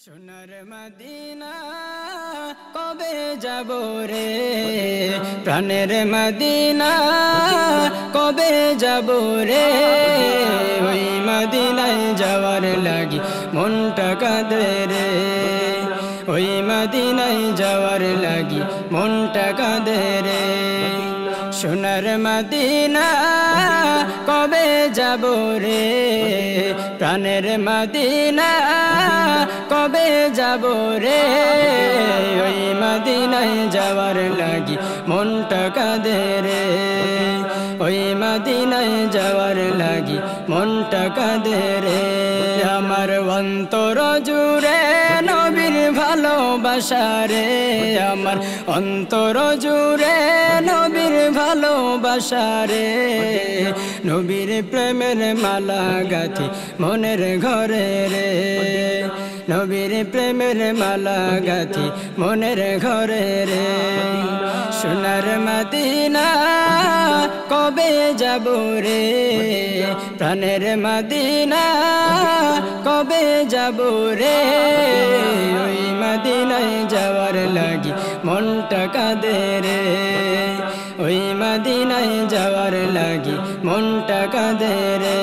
সোনার মদিনা কবে যাব রে, প্রাণের মদিনা কবে যাব রে। ওই মদিনায় যাওয়ার লাগি মনটা কাঁদে রে, ওই মদিনায় যাওয়ার লাগি মনটা কাঁদে রে। সোনার মদিনা কবে যাব রে, প্রাণের মদিনা কবে যাব রে। ওই মদিনায় যাওয়ার লাগি মনটা কাঁদে রে, ওই মদিনায় যাওয়ার লাগি মনটা কাঁদে রে। আমার অন্তর জুড়ে নবীর ভালোবাসা রে, আমার অন্তর জুড়ে নবীর ভালোবাসা রে। নবীর প্রেমের মালা গাঁথি মনের ঘরে রে, নবীর প্রেমের মালা গাঁথি মনের ঘরে রে। সোনার মদিনা কবে যাব রে, প্রাণের মদিনা কবে যাব রে। ওই মদিনায় যাওয়ার লাগি মনটা কাঁদে রে, ওই মদিনায় যাওয়ার লাগি মনটা কাঁদে রে।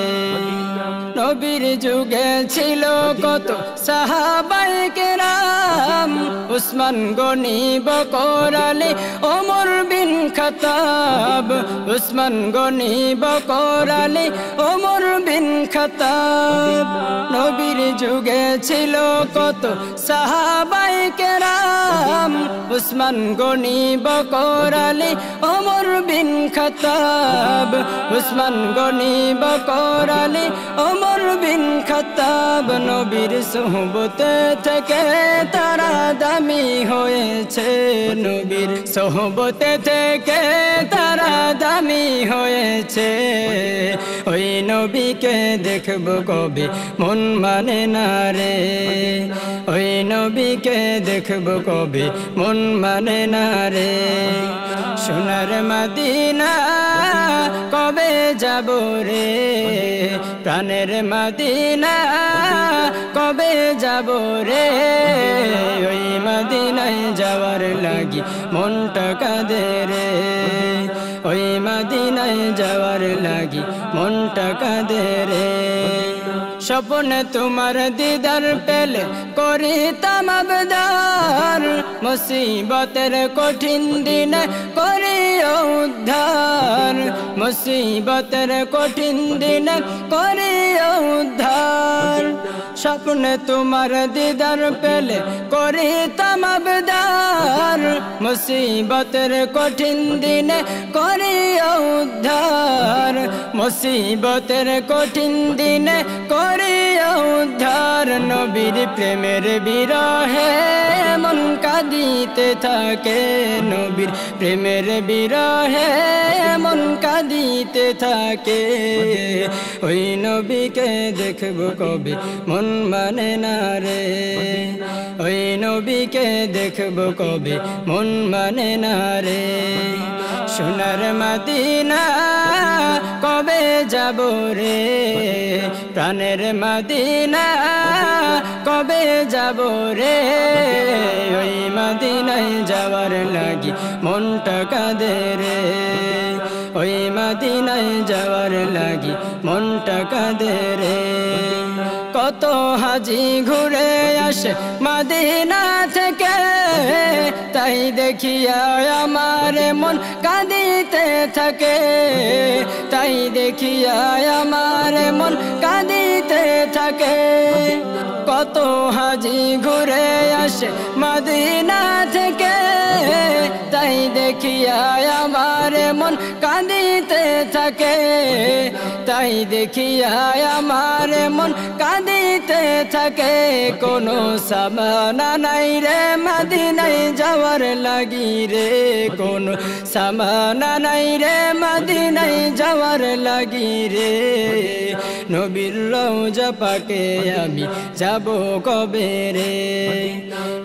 নবীর যুগে ছিল কত সাহাবায়ে কেরাম, উসমান গনি বকর আলী ওমর বিন খাত্তাব, উসমান গনি বকর আলী ওমর বিন খাত্তাব। নবীর যুগে ছিল কত সাহাবায়ে কেরাম, উসমান গনি বকর আলী ওমর বিন খাত্তাব, উসমান গনি বকর আলী ওমর বিন খাত্তাব। নবীর সোহবতে থেকে তারা দামি হয়েছে, নবীর সোহবতে থেকে তারা দামি হয়েছে। ওই নবীকে দেখব কবে মন মানে না রে, ওই নবীকে দেখব কবে মন মানে না রে। সোনার মদিনা কবে যাব রে, প্রাণের মদিনা কবে যাব রে। ওই মদিনায় যাওয়ার লাগি মনটা কাঁদে রে, ওই মদিনায় যাওয়ার লাগি মনটা কাঁদে রে। স্বপ্নে তোমার দিদার পেলে করিতাম আবদার, মুসিবতের কঠিন দিনে করিও উদ্ধার, মুসিবতের কঠিন দিনে করিও উদ্ধার। স্বপ্নে তোমার দিদার পেলে করিতাম আবদার, মুসিবতের কঠিন দিনে করিও উদ্ধার, মুসিবতের কঠিন দিনে করিও উদ্ধার। নবীর প্রেমের বিরহে মন কাঁদিতে থাকে, নবীর প্রেমের বিরহে মন কাঁদিতে থাকে। ওই নবীকে দেখব কবে মন মানে না রে, ওই নবীকে দেখব কবে মন মানে না রে। সোনার মদিনা কবে যাব রে, প্রাণের মদিনা কবে যাব রে। ওই মদিনায় যাওয়ার লাগি মনটা কাঁদে রে, ওই মদিনায় যাওয়ার লাগি মনটা কাঁদে রে। কত হাজি ঘুরে আসে মদিনা থেকে, তাই দেখিয়া আমার মন কাঁদিতে থাকে, তাই দেখিয়া আমার মন কাঁদিতে থাকে। কত হাজি ঘুরে আসে মদিনা থেকে, তাই দেখিয়া আমার মন কাঁদিতে থাকে, তাই দেখিয়া আমার মন কাঁদিতে থাকে। কোনো সামানা নাই রে মদিনায় যাওয়ার লাগি রে, কোনো সামানা নাই রে মদিনায় যাওয়ার লাগি রে। নবীর রওজা পাকে আমি যাব কবে রে,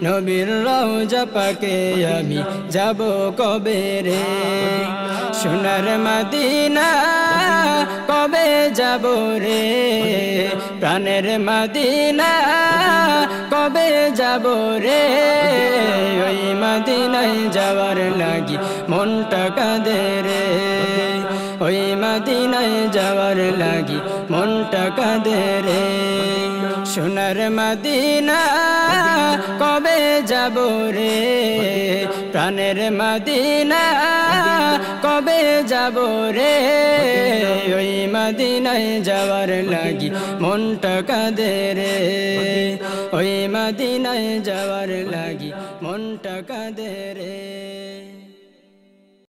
নবীর রওজা পাকে আমি যাব কবে রে। সোনার মদিনা কবে যাব রে প্রাণের মদিনা কবে যাব রে ওই মদিনায় যাওয়ার লাগি মনটা কাঁদে রে ওই মদিনায় যাওয়ার লাগি মনটা কাঁদে রে সোনার মদিনা কবে যাব রে প্রাণের মদিনা কবে যাব রে ওই মদিনায় যাওয়ার লাগি মনটা কাঁদে রে ওই মদিনায় যাওয়ার লাগি মনটা কাঁদে রে।